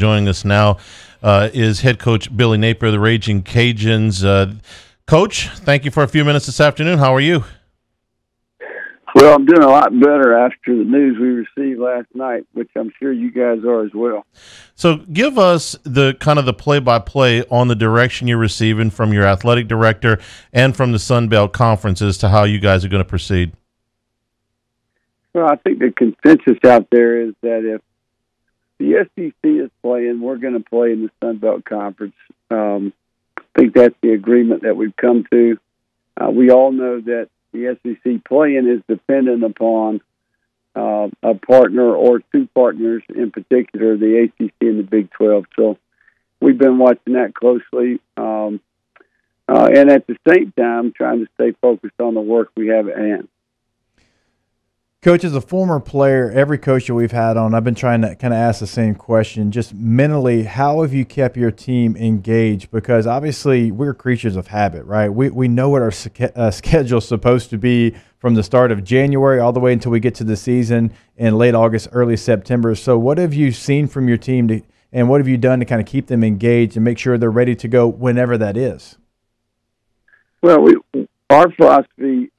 joining us now is head coach Billy Napier of the Raging Cajuns. Coach, thank you for a few minutes this afternoon. How are you? Well, I'm doing a lot better after the news we received last night, which I'm sure you guys are as well. So give us the kind of the play-by-play on the direction you're receiving from your athletic director and from the Sunbelt Conference as to how you guys are going to proceed. Well, I think the consensus out there is that if the SEC is playing, we're going to play in the Sunbelt Conference. I think that's the agreement that we've come to. We all know that the SEC playing is dependent upon a partner or two partners, in particular, the ACC and the Big 12. So we've been watching that closely. And at the same time, trying to stay focused on the work we have at hand. Coach, as a former player, every coach that we've had on, I've been trying to kind of ask the same question. Just mentally, how have you kept your team engaged? Because obviously we're creatures of habit, right? We know what our schedule is supposed to be from the start of January all the way until we get to the season in late August, early September. So what have you seen from your team and what have you done to kind of keep them engaged and make sure they're ready to go whenever that is? Well, our philosophy,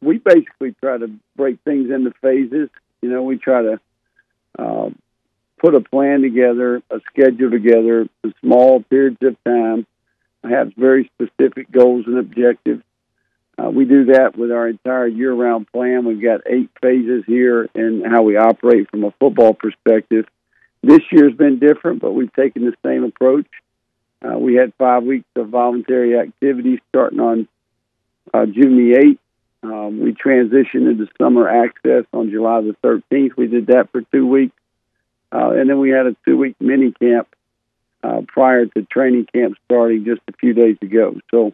we basically try to break things into phases. You know, we try to put a plan together, a schedule together, in small periods of time, have very specific goals and objectives. We do that with our entire year-round plan. We've got 8 phases here in how we operate from a football perspective. This year's been different, but we've taken the same approach. We had 5 weeks of voluntary activities starting on June the 8th. We transitioned into summer access on July the 13th. We did that for 2 weeks. And then we had a 2-week mini camp prior to training camp starting just a few days ago. So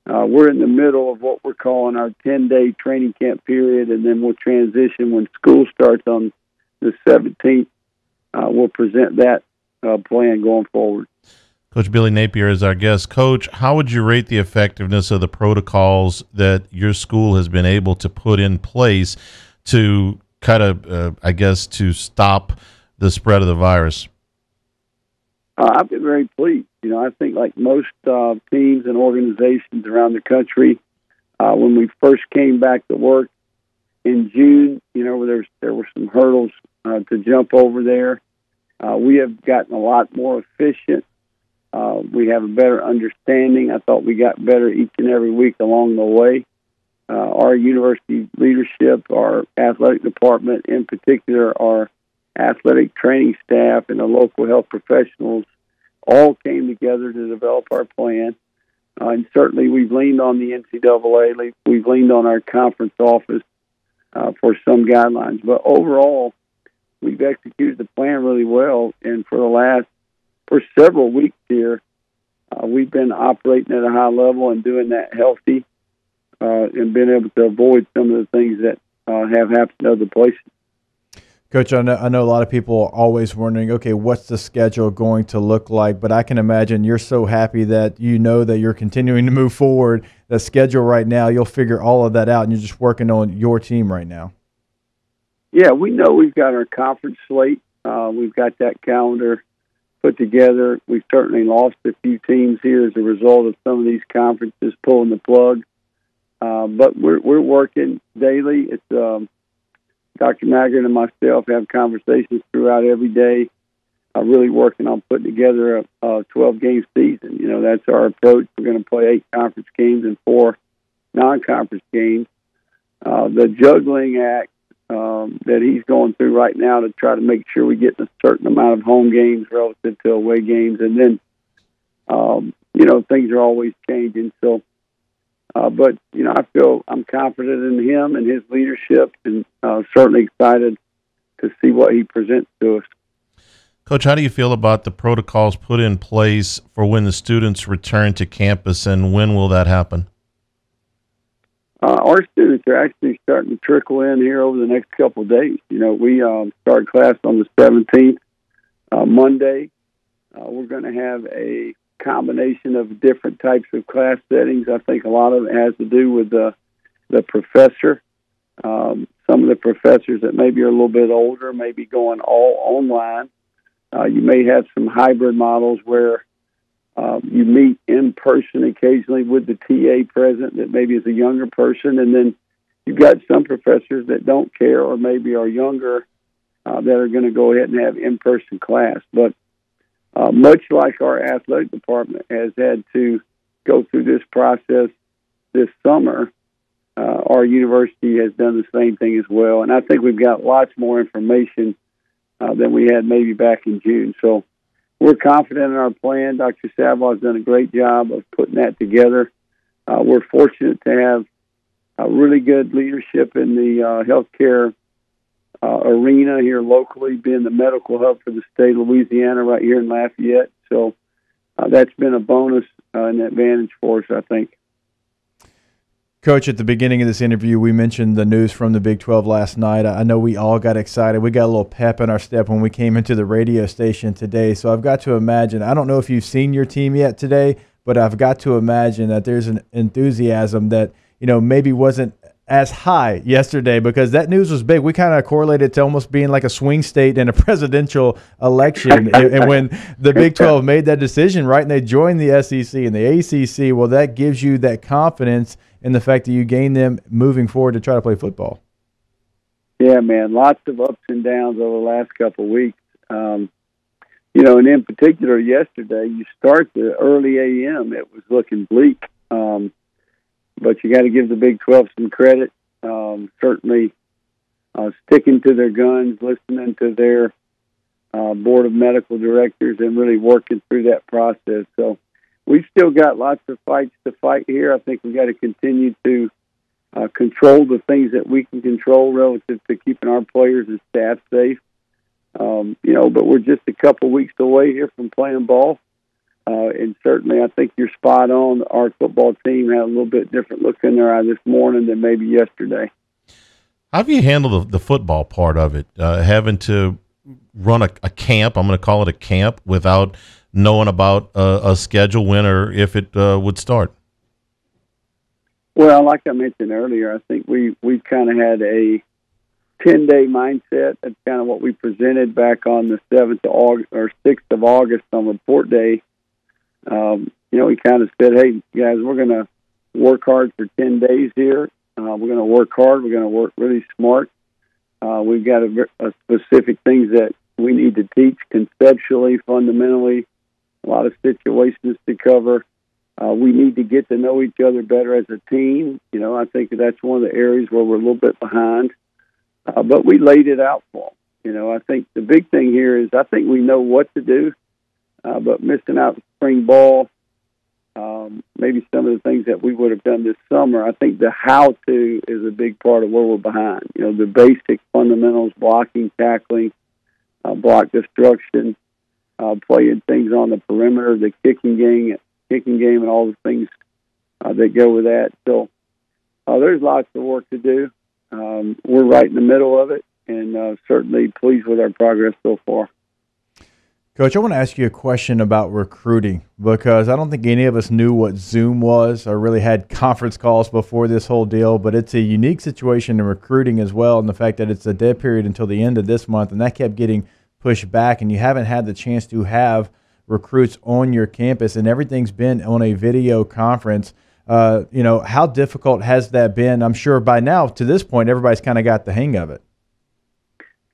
we're in the middle of what we're calling our 10-day training camp period, and then we'll transition when school starts on the 17th. We'll present that plan going forward. Coach Billy Napier is our guest. Coach, how would you rate the effectiveness of the protocols that your school has been able to put in place to kind of, to stop the spread of the virus? I've been very pleased. You know, I think like most teams and organizations around the country, when we first came back to work in June, you know, there were some hurdles to jump over there. We have gotten a lot more efficient. We have a better understanding. I thought we got better each and every week along the way. Our university leadership, our athletic department, in particular, our athletic training staff and the local health professionals all came together to develop our plan. And certainly we've leaned on the NCAA. We've leaned on our conference office for some guidelines. But overall, we've executed the plan really well. And for several weeks here, we've been operating at a high level and doing that healthy and been able to avoid some of the things that have happened in other places. Coach, I know a lot of people are always wondering, okay, what's the schedule going to look like? But I can imagine you're so happy that you know that you're continuing to move forward. The schedule right now, you'll figure all of that out, and you're just working on your team right now. Yeah, we know we've got our conference slate. We've got that calendar put together. We've certainly lost a few teams here as a result of some of these conferences pulling the plug. But we're working daily. It's Dr. Maggard and myself have conversations throughout every day, really working on putting together a 12-game season. You know, that's our approach. We're going to play 8 conference games and 4 non-conference games. The juggling act that he's going through right now to try to make sure we get a certain amount of home games relative to away games. And then, things are always changing. So, but, I feel I'm confident in him and his leadership and certainly excited to see what he presents to us. Coach, how do you feel about the protocols put in place for when the students return to campus, and when will that happen? Our students are actually starting to trickle in here over the next couple of days. You know, we start class on the 17th, Monday. We're going to have a combination of different types of class settings. I think a lot of it has to do with the professor. Some of the professors that maybe are a little bit older may be going all online. You may have some hybrid models where you meet in person occasionally with the TA present that maybe is a younger person, and then you've got some professors that don't care or maybe are younger that are going to go ahead and have in-person class. But much like our athletic department has had to go through this process this summer, our university has done the same thing as well. And I think we've got lots more information than we had maybe back in June. So we're confident in our plan. Dr. Savoy has done a great job of putting that together. We're fortunate to have really good leadership in the healthcare arena here locally, being the medical hub for the state of Louisiana right here in Lafayette. So that's been a bonus and advantage for us, I think. Coach, at the beginning of this interview, we mentioned the news from the Big 12 last night. I know we all got excited. We got a little pep in our step when we came into the radio station today. So I've got to imagine, I don't know if you've seen your team yet today, but I've got to imagine that there's an enthusiasm that, maybe wasn't as high yesterday, because that news was big. We kind of correlated to almost being like a swing state in a presidential election. And when the Big 12 made that decision, right, and they joined the SEC and the ACC, well, that gives you that confidence in the fact that you gain them moving forward to try to play football. Yeah, man, lots of ups and downs over the last couple of weeks. And in particular yesterday, you start the early AM, it was looking bleak. But you got to give the Big 12 some credit. Certainly sticking to their guns, listening to their board of medical directors, and really working through that process. So we've still got lots of fights to fight here. I think we've got to continue to control the things that we can control relative to keeping our players and staff safe. But we're just a couple weeks away here from playing ball. And certainly I think you're spot on. Our football team had a little bit different look in their eye this morning than maybe yesterday. How have you handled the football part of it, having to run a camp, I'm going to call it a camp, without knowing about a schedule, when or if it would start? Well, like I mentioned earlier, I think we've kind of had a 10-day mindset. That's kind of what we presented back on the 7th of August or 6th of August on report day. We kind of said, hey, guys, we're going to work hard for 10 days here. We're going to work hard. We're going to work really smart. We've got a specific things that we need to teach conceptually, fundamentally, a lot of situations to cover. We need to get to know each other better as a team. I think that's one of the areas where we're a little bit behind. But we laid it out for them. I think the big thing here is I think we know what to do, but missing out spring ball, maybe some of the things that we would have done this summer, I think the how-to is a big part of where we're behind. The basic fundamentals, blocking, tackling, block destruction, playing things on the perimeter, the kicking game, and all the things that go with that. So there's lots of work to do. We're right in the middle of it, and certainly pleased with our progress so far. Coach, I want to ask you a question about recruiting, because I don't think any of us knew what Zoom was or really had conference calls before this whole deal, but it's a unique situation in recruiting as well, and the fact that it's a dead period until the end of this month, and that kept getting pushed back, and you haven't had the chance to have recruits on your campus, and everything's been on a video conference. How difficult has that been? I'm sure by now, to this point, everybody's kind of got the hang of it.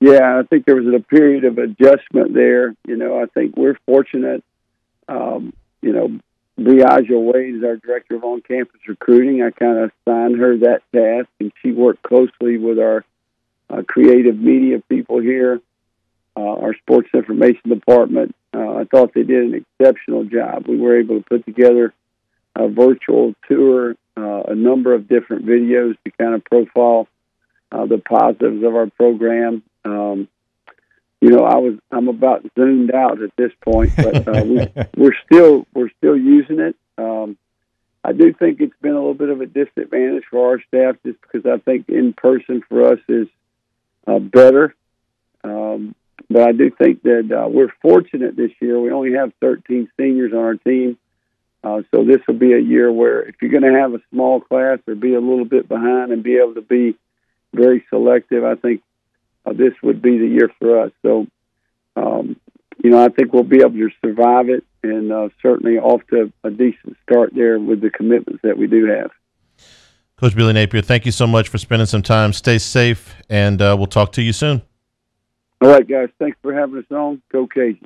Yeah, I think there was a period of adjustment there. I think we're fortunate. Briaja Wade is our director of on-campus recruiting. I kind of assigned her that task, and she worked closely with our creative media people here, our sports information department. I thought they did an exceptional job. We were able to put together a virtual tour, a number of different videos to kind of profile the positives of our program. I'm about zoomed out at this point, but we're still using it. I do think it's been a little bit of a disadvantage for our staff, just because I think in person for us is better. But I do think that we're fortunate this year. We only have 13 seniors on our team. So this will be a year where if you're going to have a small class or be a little bit behind and be able to be very selective, I think this would be the year for us. So, I think we'll be able to survive it, and certainly off to a decent start there with the commitments that we do have. Coach Billy Napier, thank you so much for spending some time. Stay safe, and we'll talk to you soon. All right, guys. Thanks for having us on. Go Cajuns.